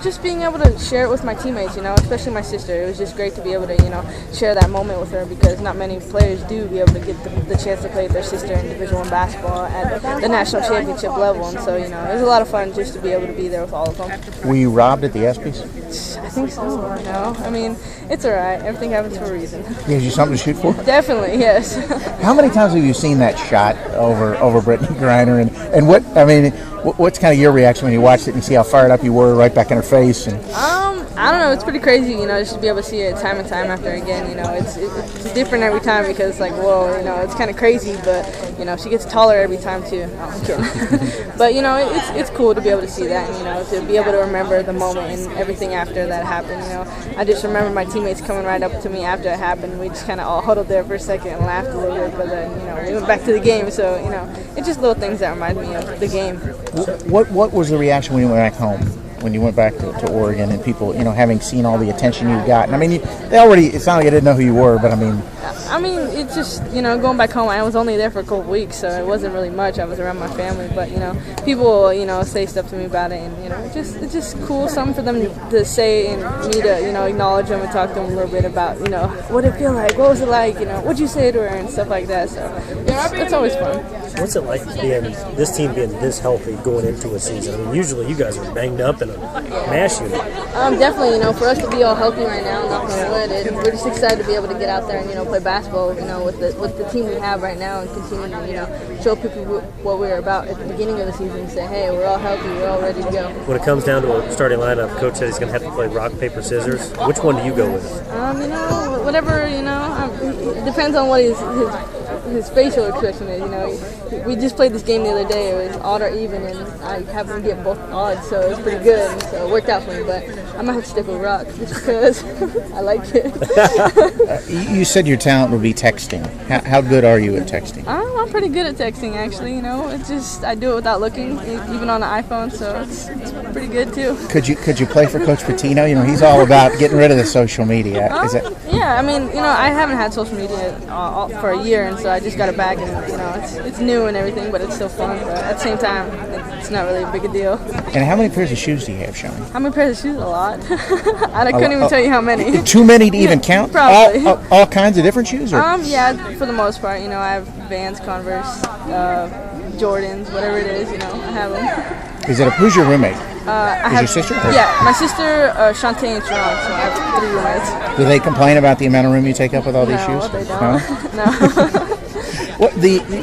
Just being able to share it with my teammates, especially my sister. It was just great to be able to, share that moment with her because not many players do be able to get the chance to play with their sister in Division I basketball at the national championship level. And so, it was a lot of fun just to be able to be there with all of them. Were you robbed at the ESPYs? I think so. No, it's all right. Everything happens for a reason. Gives you something to shoot for? Definitely, yes. How many times have you seen that shot over Brittany Griner? And what's kind of your reaction when you watched it and you see how fired up you were right back in her face? And I don't know. It's pretty crazy, just to be able to see it time and time after again. It's different every time because it's like, whoa, it's kind of crazy. But she gets taller every time too. No, I'm kidding. But it's cool to be able to see that, and to be able to remember the moment and everything after that happened. I just remember my teammates coming right up to me after it happened. We just kind of all huddled there for a second and laughed a little bit. But then we went back to the game. So it's just little things that remind me of the game. What was the reaction when you went back home? When you went back to Oregon and people, having seen all the attention you got. And it sounded like they didn't know who you were, but it's just, going back home, I was only there for a couple weeks, so it wasn't really much. I was around my family, but, people, say stuff to me about it, and, it's just cool, something for them to say and me to, acknowledge them and talk to them a little bit about, what it feel like, what was it like, what'd you say to her and stuff like that, so it's always fun. What's it like this team being this healthy going into a season? Usually you guys are banged up in a mash unit. Definitely, for us to be all healthy right now, knock on wood, and we're just excited to be able to get out there and, play basketball, with the team we have right now and continue to, show people what we're about at the beginning of the season and say, hey, we're all healthy, we're all ready to go. When it comes down to a starting lineup, Coach said he's going to have to play rock, paper, scissors. Which one do you go with? Whatever, it depends on what his facial expression is, We just played this game the other day. It was odd or even, and I happened to get both odds, so it was pretty good. And so it worked out for me, but I might have to stick with rock just because I like it. You said your talent would be texting. How good are you at texting? I'm pretty good at texting, actually. It's just I do it without looking, even on the iPhone, so it's pretty good too. Could you play for Coach Pitino? He's all about getting rid of the social media. Yeah, I haven't had social media for a year, and so I just got it back, and it's new and everything, but it's still fun. But at the same time, it's not really a big a deal. And how many pairs of shoes do you have, Shawnee? How many pairs of shoes? A lot. I couldn't even tell you how many. Too many to even count? Probably. All kinds of different shoes? Or? Yeah, for the most part. I have Vans, Converse, Jordans, whatever it is. I have them. Who's your roommate? Your sister? Yeah, my sister, Shantae and Sharon, so I have 3 roommates. Do they complain about the amount of room you take up with all these shoes? No, they don't. No.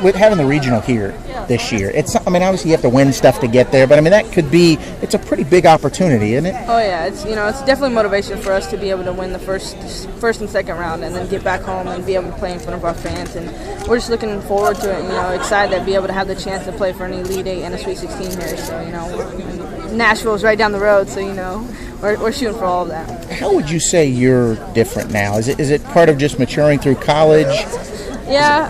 With having the regional here this year, obviously you have to win stuff to get there, but it's a pretty big opportunity, isn't it? Oh yeah, it's definitely motivation for us to be able to win the first and second round, and then get back home and be able to play in front of our fans, and we're just looking forward to it. Excited to be able to have the chance to play for an Elite 8 and a Sweet 16 here. So Nashville's right down the road, so we're shooting for all of that. How would you say you're different now? Is it part of just maturing through college? Yeah,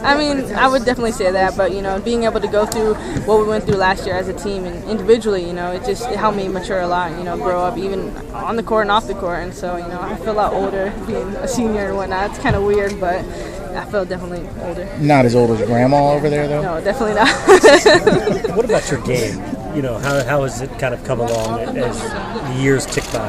I would definitely say that, but, being able to go through what we went through last year as a team and individually, it helped me mature a lot, grow up even on the court and off the court, and so, I feel a lot older being a senior and whatnot. It's kind of weird, but I feel definitely older. Not as old as Grandma over there, though? No, definitely not. What about your game? How has it kind of come along as years tick by?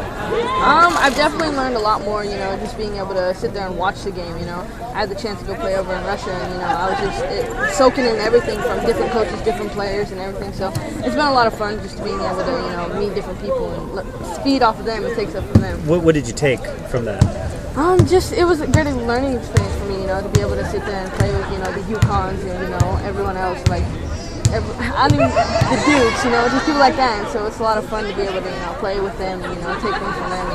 I've definitely learned a lot more, just being able to sit there and watch the game, I had the chance to go play over in Russia, and, I was just soaking in everything from different coaches, different players, and everything. So it's been a lot of fun just being able to, meet different people and feed off of them and take stuff from them. What did you take from that? It was a great learning experience for me, to be able to sit there and play with, the UConns and, everyone else, the Dukes, just people like that. And so it's a lot of fun to be able to, play with them, take things from them,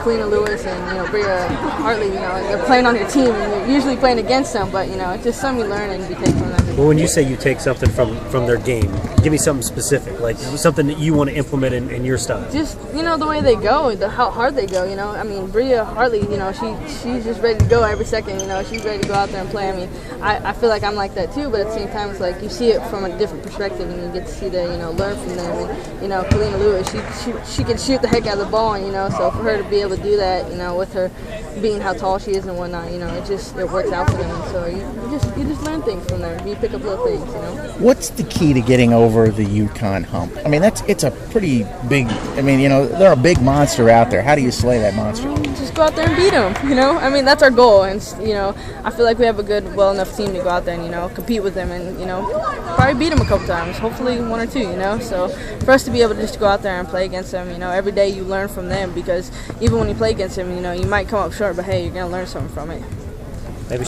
Kalina Lewis and, Bria Hartley, they're playing on your team and you're usually playing against them, but, it's just something you learn and you take from them. Well, when you say you take something from their game, give me something specific, like something that you want to implement in your style. Just, the way they go, how hard they go, Bria Hartley, she's just ready to go every second, she's ready to go out there and play. I feel like I'm like that too, but at the same time, it's like you see it from a different perspective and you get to see them, learn from them. And, Kalina Lewis, she can shoot the heck out of the ball, so for her to be able to do that, with her being how tall she is and whatnot, it works out for them. And so you just learn things from them. You pick up little things, you know. What's the key to getting over the UConn hump? I mean, it's a pretty big. I mean, you know, they're a big monster out there. How do you slay that monster? Just go out there and beat them, you know. I mean, that's our goal, and you know, I feel like we have a good, well enough team to go out there and, you know, compete with them, and, you know, probably beat them a couple times, hopefully 1 or 2, you know. So for us to be able to just go out there and play against them, you know, every day you learn from them, because even when you play against them, you know, you might come up short, but hey, you're gonna learn something from it.